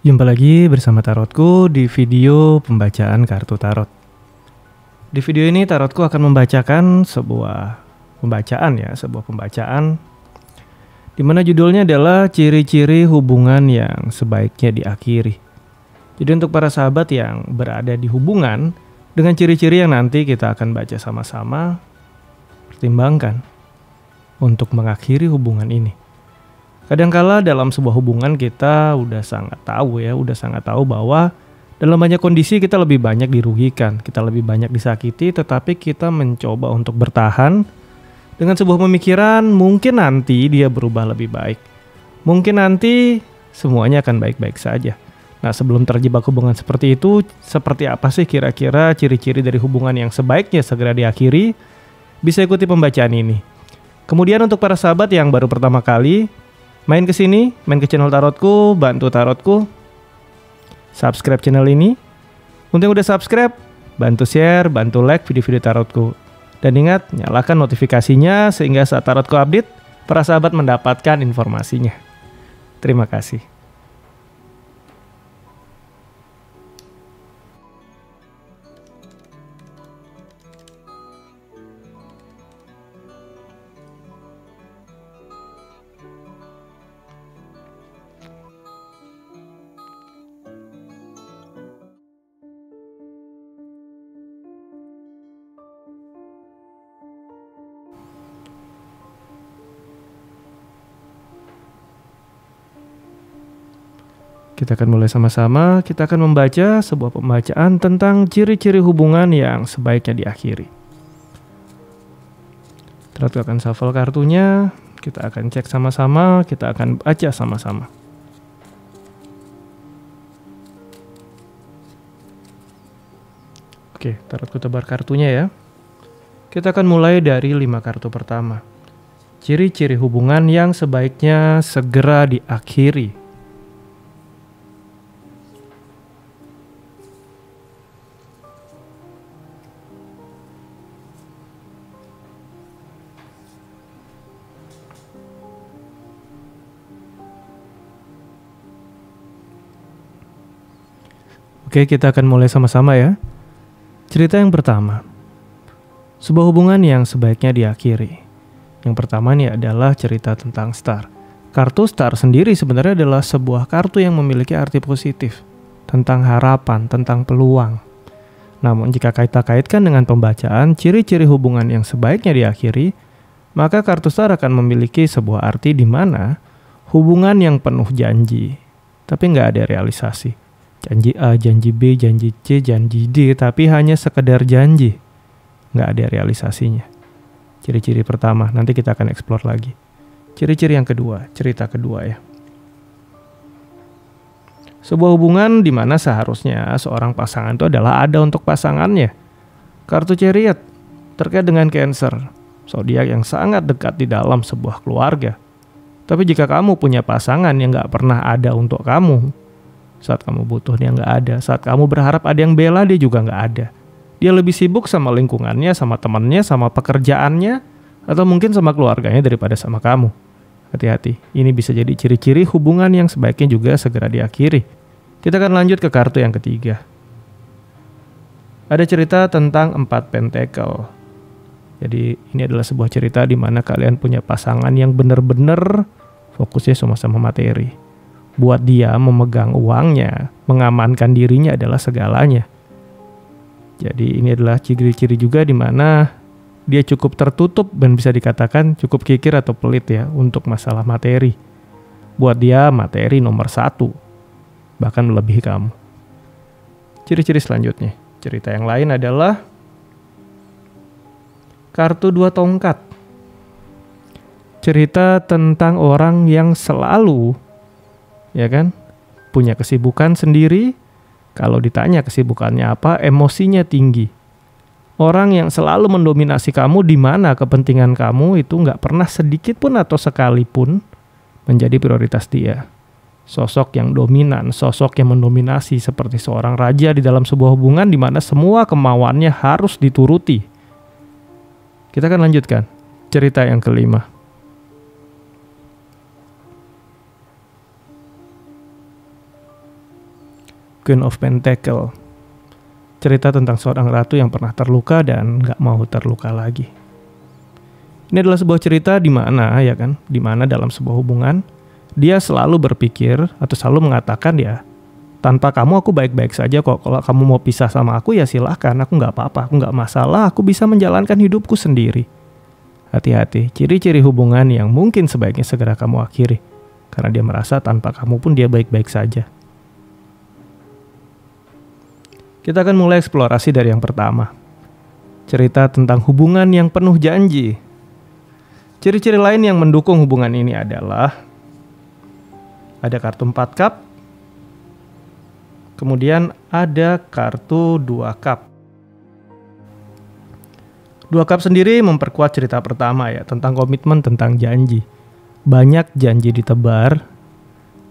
Jumpa lagi bersama Tarotku di video pembacaan kartu tarot. Di video ini Tarotku akan membacakan sebuah pembacaan di mana judulnya adalah ciri-ciri hubungan yang sebaiknya diakhiri. Jadi untuk para sahabat yang berada di hubungan dengan ciri-ciri yang nanti kita akan baca sama-sama, pertimbangkan untuk mengakhiri hubungan ini. Kadangkala dalam sebuah hubungan kita udah sangat tahu bahwa dalam banyak kondisi kita lebih banyak dirugikan, kita lebih banyak disakiti, tetapi kita mencoba untuk bertahan dengan sebuah pemikiran mungkin nanti dia berubah lebih baik. Mungkin nanti semuanya akan baik-baik saja. Nah, sebelum terjebak hubungan seperti itu, seperti apa sih kira-kira ciri-ciri dari hubungan yang sebaiknya segera diakhiri? Bisa ikuti pembacaan ini. Kemudian untuk para sahabat yang baru pertama kali main ke sini, main ke channel Tarotku, bantu Tarotku subscribe channel ini. Untuk yang udah subscribe, bantu share, bantu like video-video Tarotku. Dan ingat, nyalakan notifikasinya sehingga saat Tarotku update, para sahabat mendapatkan informasinya. Terima kasih. Kita akan mulai sama-sama, kita akan membaca sebuah pembacaan tentang ciri-ciri hubungan yang sebaiknya diakhiri. Tarot akan shuffle kartunya, kita akan cek sama-sama, kita akan baca sama-sama. Oke, Tarotku tebar kartunya ya. Kita akan mulai dari 5 kartu pertama. Ciri-ciri hubungan yang sebaiknya segera diakhiri. Oke, kita akan mulai sama-sama ya. Cerita yang pertama. Sebuah hubungan yang sebaiknya diakhiri. Yang pertama nih adalah cerita tentang star. Kartu star sendiri sebenarnya adalah sebuah kartu yang memiliki arti positif. Tentang harapan, tentang peluang. Namun jika kita kaitkan dengan pembacaan ciri-ciri hubungan yang sebaiknya diakhiri, maka kartu star akan memiliki sebuah arti di mana hubungan yang penuh janji, tapi nggak ada realisasi. Janji A, janji B, janji C, janji D, tapi hanya sekedar janji. Nggak ada realisasinya. Ciri-ciri pertama, nanti kita akan explore lagi. Ciri-ciri yang kedua, cerita kedua ya. Sebuah hubungan di mana seharusnya seorang pasangan itu adalah ada untuk pasangannya. Kartu Chariot terkait dengan Cancer, zodiak yang sangat dekat di dalam sebuah keluarga. Tapi jika kamu punya pasangan yang nggak pernah ada untuk kamu, saat kamu butuh dia nggak ada, saat kamu berharap ada yang bela dia juga nggak ada. Dia lebih sibuk sama lingkungannya, sama temannya, sama pekerjaannya, atau mungkin sama keluarganya daripada sama kamu. Hati-hati, ini bisa jadi ciri-ciri hubungan yang sebaiknya juga segera diakhiri. Kita akan lanjut ke kartu yang ketiga. Ada cerita tentang 4 pentacle. Jadi ini adalah sebuah cerita di mana kalian punya pasangan yang benar-benar fokusnya sama-sama materi. Buat dia memegang uangnya, mengamankan dirinya adalah segalanya. Jadi ini adalah ciri-ciri juga di mana dia cukup tertutup dan bisa dikatakan cukup kikir atau pelit ya untuk masalah materi. Buat dia materi nomor 1, bahkan melebihi kamu. Ciri-ciri selanjutnya, cerita yang lain adalah kartu 2 tongkat. Cerita tentang orang yang selalu punya kesibukan sendiri. Kalau ditanya kesibukannya apa, emosinya tinggi. Orang yang selalu mendominasi kamu di mana kepentingan kamu itu nggak pernah sedikit pun atau sekalipun menjadi prioritas dia. Sosok yang dominan, sosok yang mendominasi seperti seorang raja di dalam sebuah hubungan di mana semua kemauannya harus dituruti. Kita akan lanjutkan cerita yang kelima. Queen of Pentacle. Cerita tentang seorang ratu yang pernah terluka dan gak mau terluka lagi. Ini adalah sebuah cerita di mana, ya kan, di mana dalam sebuah hubungan dia selalu berpikir atau selalu mengatakan, ya, tanpa kamu aku baik-baik saja kok. Kalau kamu mau pisah sama aku ya silahkan, aku gak apa-apa, aku gak masalah, aku bisa menjalankan hidupku sendiri. Hati-hati, ciri-ciri hubungan yang mungkin sebaiknya segera kamu akhiri, karena dia merasa tanpa kamu pun dia baik-baik saja. Kita akan mulai eksplorasi dari yang pertama. Cerita tentang hubungan yang penuh janji. Ciri-ciri lain yang mendukung hubungan ini adalah ada kartu 4 cup, kemudian ada kartu 2 cup. 2 cup sendiri memperkuat cerita pertama ya, tentang komitmen, tentang janji. Banyak janji ditebar,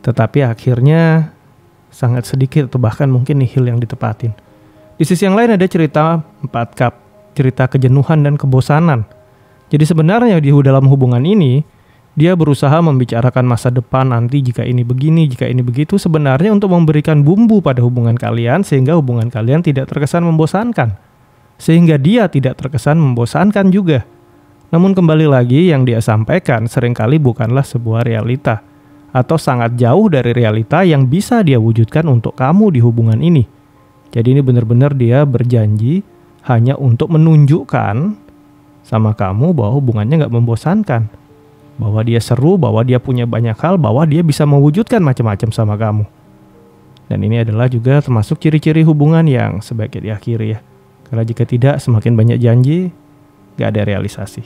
tetapi akhirnya sangat sedikit atau bahkan mungkin nihil yang ditepatin. Di sisi yang lain ada cerita 4 cup, cerita kejenuhan dan kebosanan. Jadi sebenarnya di dalam hubungan ini, dia berusaha membicarakan masa depan nanti jika ini begini, jika ini begitu, sebenarnya untuk memberikan bumbu pada hubungan kalian sehingga hubungan kalian tidak terkesan membosankan. Sehingga dia tidak terkesan membosankan juga. Namun kembali lagi yang dia sampaikan seringkali bukanlah sebuah realita, atau sangat jauh dari realita yang bisa dia wujudkan untuk kamu di hubungan ini. Jadi ini benar-benar dia berjanji hanya untuk menunjukkan sama kamu bahwa hubungannya nggak membosankan, bahwa dia seru, bahwa dia punya banyak hal, bahwa dia bisa mewujudkan macam-macam sama kamu. Dan ini adalah juga termasuk ciri-ciri hubungan yang sebaiknya diakhiri ya. Karena jika tidak, semakin banyak janji, nggak ada realisasi.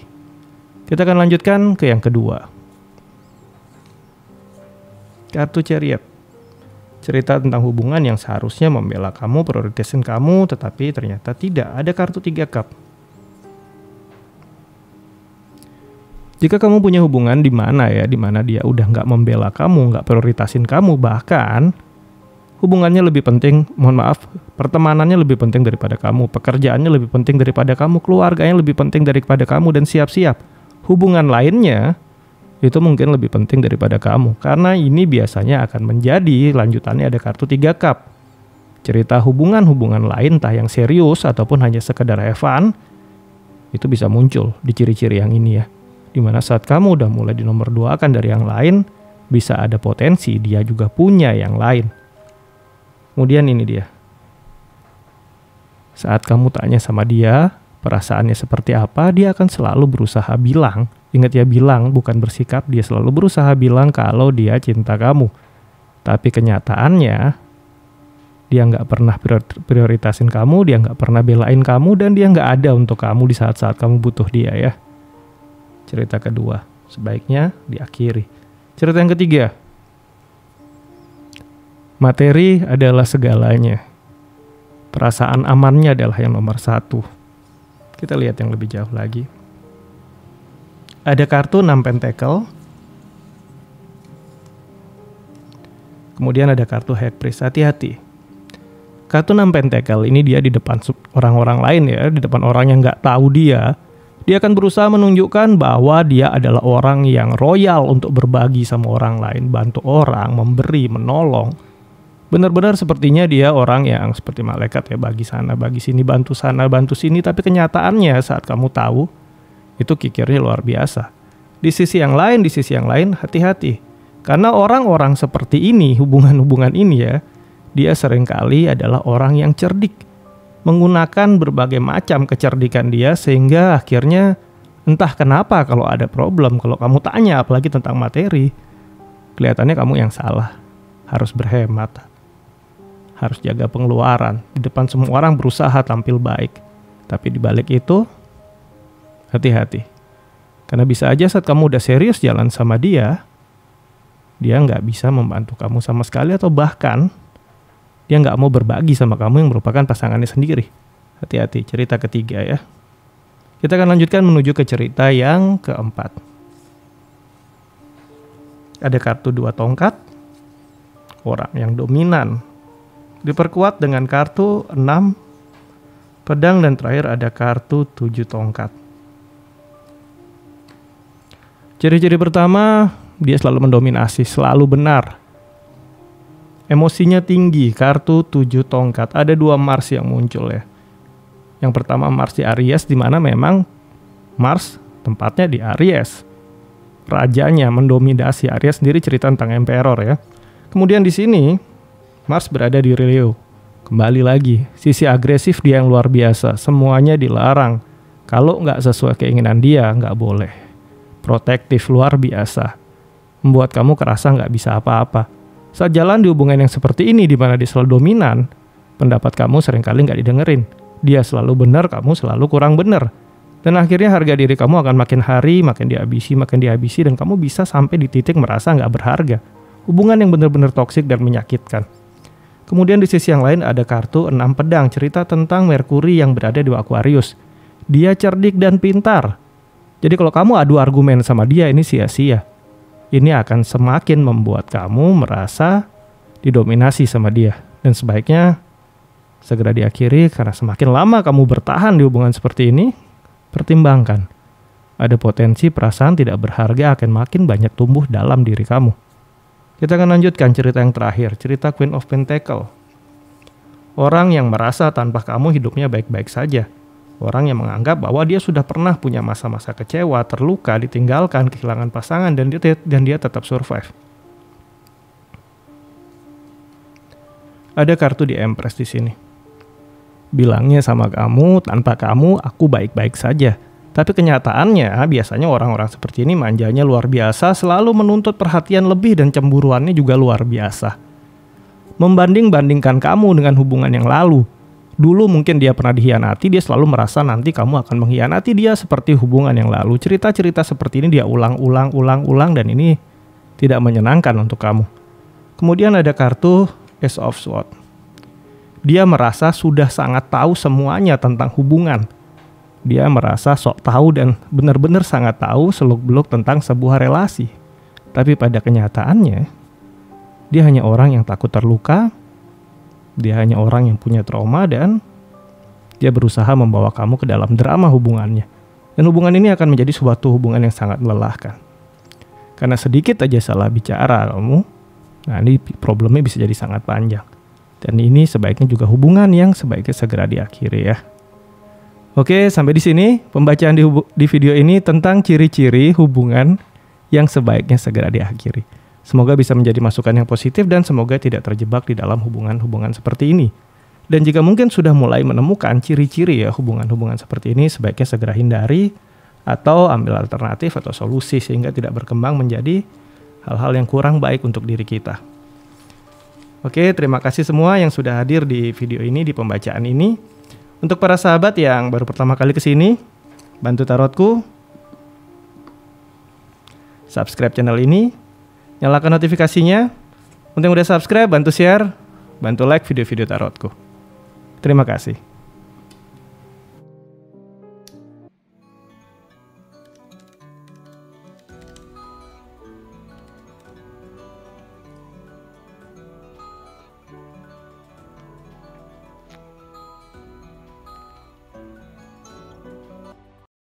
Kita akan lanjutkan ke yang kedua. Kartu Chariot. Cerita tentang hubungan yang seharusnya membela kamu, prioritasin kamu, tetapi ternyata tidak. Ada kartu 3 cup. Jika kamu punya hubungan di mana ya, di mana dia udah nggak membela kamu, nggak prioritasin kamu, bahkan hubungannya lebih penting, pertemanannya lebih penting daripada kamu, pekerjaannya lebih penting daripada kamu, keluarganya lebih penting daripada kamu, dan siap-siap hubungan lainnya itu mungkin lebih penting daripada kamu. Karena ini biasanya akan menjadi lanjutannya ada kartu 3 cup. Cerita hubungan-hubungan lain entah yang serius ataupun hanya sekedar have fun, itu bisa muncul di ciri-ciri yang ini ya. Dimana saat kamu udah mulai di nomor 2 akan dari yang lain, bisa ada potensi dia juga punya yang lain. Kemudian ini dia. Saat kamu tanya sama dia, perasaannya seperti apa, dia akan selalu berusaha bilang. Ingat ya, bilang, bukan bersikap. Dia selalu berusaha bilang kalau dia cinta kamu. Tapi kenyataannya, dia nggak pernah prioritasin kamu, dia nggak pernah belain kamu, dan dia nggak ada untuk kamu di saat-saat kamu butuh dia ya. Cerita kedua, sebaiknya diakhiri. Cerita yang ketiga, materi adalah segalanya. Perasaan amannya adalah yang nomor 1. Kita lihat yang lebih jauh lagi. Ada kartu 6 pentacle. Kemudian ada kartu High Priest. Hati-hati. Kartu 6 pentacle ini dia di depan orang-orang lain ya, di depan orang yang nggak tahu dia. Dia akan berusaha menunjukkan bahwa dia adalah orang yang royal untuk berbagi sama orang lain, bantu orang, memberi, menolong. Benar-benar sepertinya dia orang yang seperti malaikat ya, bagi sana, bagi sini, bantu sana, bantu sini. Tapi kenyataannya saat kamu tahu, itu kikirnya luar biasa. Di sisi yang lain, hati-hati. Karena orang-orang seperti ini, hubungan-hubungan ini ya, dia seringkali adalah orang yang cerdik. Menggunakan berbagai macam kecerdikan dia sehingga akhirnya entah kenapa kalau ada problem, kalau kamu tanya apalagi tentang materi, kelihatannya kamu yang salah. Harus berhemat. Harus jaga pengeluaran. Di depan semua orang berusaha tampil baik. Tapi di balik itu, hati-hati. Karena bisa aja saat kamu udah serius jalan sama dia nggak bisa membantu kamu sama sekali, atau bahkan dia nggak mau berbagi sama kamu yang merupakan pasangannya sendiri. Hati-hati, cerita ketiga ya. Kita akan lanjutkan menuju ke cerita yang keempat. Ada kartu 2 tongkat. Orang yang dominan. Diperkuat dengan kartu 6 pedang, dan terakhir ada kartu 7 tongkat. Ciri-ciri pertama, dia selalu mendominasi, selalu benar. Emosinya tinggi, kartu 7 tongkat. Ada 2 Mars yang muncul ya. Yang pertama Mars di Aries, di mana memang Mars tempatnya di Aries. Rajanya mendominasi Aries, sendiri cerita tentang Emperor ya. Kemudian di sini Mars berada di Leo. Kembali lagi, sisi agresif dia yang luar biasa. Semuanya dilarang. Kalau nggak sesuai keinginan dia, nggak boleh. Protektif luar biasa. Membuat kamu kerasa nggak bisa apa-apa. Saat jalan di hubungan yang seperti ini, di mana dia selalu dominan, pendapat kamu seringkali nggak didengerin. Dia selalu benar, kamu selalu kurang benar. Dan akhirnya harga diri kamu akan makin hari, makin dihabisi, dan kamu bisa sampai di titik merasa nggak berharga. Hubungan yang benar-benar toksik dan menyakitkan. Kemudian di sisi yang lain ada kartu 6 pedang, cerita tentang Merkuri yang berada di Aquarius. Dia cerdik dan pintar. Jadi kalau kamu adu argumen sama dia, ini sia-sia. Ini akan semakin membuat kamu merasa didominasi sama dia. Dan sebaiknya segera diakhiri, karena semakin lama kamu bertahan di hubungan seperti ini, pertimbangkan. Ada potensi perasaan tidak berharga akan makin banyak tumbuh dalam diri kamu. Kita akan lanjutkan cerita yang terakhir, cerita Queen of Pentacle. Orang yang merasa tanpa kamu hidupnya baik-baik saja. Orang yang menganggap bahwa dia sudah pernah punya masa-masa kecewa, terluka, ditinggalkan, kehilangan pasangan, dan dia tetap survive. Ada kartu di Empress di sini. Bilangnya sama kamu, tanpa kamu aku baik-baik saja. Tapi kenyataannya biasanya orang-orang seperti ini manjanya luar biasa, selalu menuntut perhatian lebih dan cemburuannya juga luar biasa. Membanding-bandingkan kamu dengan hubungan yang lalu. Dulu mungkin dia pernah dikhianati, dia selalu merasa nanti kamu akan mengkhianati dia seperti hubungan yang lalu. Cerita-cerita seperti ini dia ulang-ulang dan ini tidak menyenangkan untuk kamu. Kemudian ada kartu Ace of Swords. Dia merasa sudah sangat tahu semuanya tentang hubungan. Dia merasa sok tahu dan benar-benar sangat tahu seluk-beluk tentang sebuah relasi. Tapi pada kenyataannya, dia hanya orang yang takut terluka, dia hanya orang yang punya trauma, dan dia berusaha membawa kamu ke dalam drama hubungannya. Dan hubungan ini akan menjadi suatu hubungan yang sangat melelahkan. Karena sedikit aja salah bicara kamu, nah ini problemnya bisa jadi sangat panjang. Dan ini sebaiknya juga hubungan yang sebaiknya segera diakhiri ya. Oke, sampai di sini pembacaan di video ini tentang ciri-ciri hubungan yang sebaiknya segera diakhiri. Semoga bisa menjadi masukan yang positif dan semoga tidak terjebak di dalam hubungan-hubungan seperti ini. Dan jika mungkin sudah mulai menemukan ciri-ciri ya hubungan-hubungan seperti ini, sebaiknya segera hindari atau ambil alternatif atau solusi sehingga tidak berkembang menjadi hal-hal yang kurang baik untuk diri kita. Oke, terima kasih semua yang sudah hadir di video ini, di pembacaan ini. Untuk para sahabat yang baru pertama kali kesini, bantu tarotku, subscribe channel ini, nyalakan notifikasinya. Untuk yang udah subscribe, bantu share, bantu like video-video tarotku. Terima kasih.